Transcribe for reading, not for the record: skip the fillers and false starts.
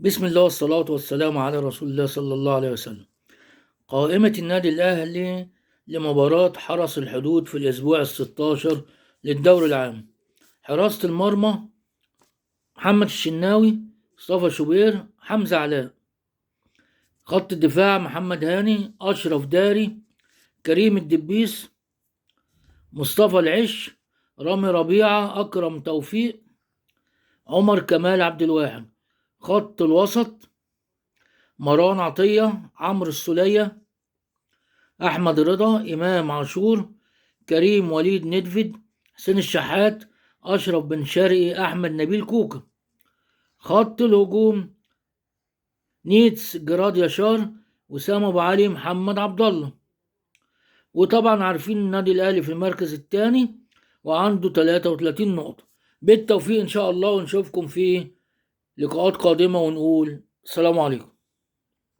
بسم الله والصلاة والسلام على رسول الله صلى الله عليه وسلم. قائمة النادي الأهلي لمباراة حرس الحدود في الأسبوع ال16 للدوري العام: حراسة المرمى محمد الشناوي، مصطفى شوبير، حمزة علاء. خط الدفاع محمد هاني، أشرف داري، كريم الدبيس، مصطفى العش، رامي ربيعة، أكرم توفيق، عمر كمال عبد الواحد. خط الوسط مروان عطية، عمرو السولية، أحمد رضا، إمام عاشور، كريم وليد ندفد، حسين الشحات، أشرف بن شرقي، أحمد نبيل كوكا. خط الهجوم نيتس، جراد يشار، وسام أبو علي، محمد عبد الله. وطبعا عارفين النادي الأهلي في المركز الثاني وعنده 33 نقطة. بالتوفيق إن شاء الله، ونشوفكم في لقاءات قادمة ونقول السلام عليكم.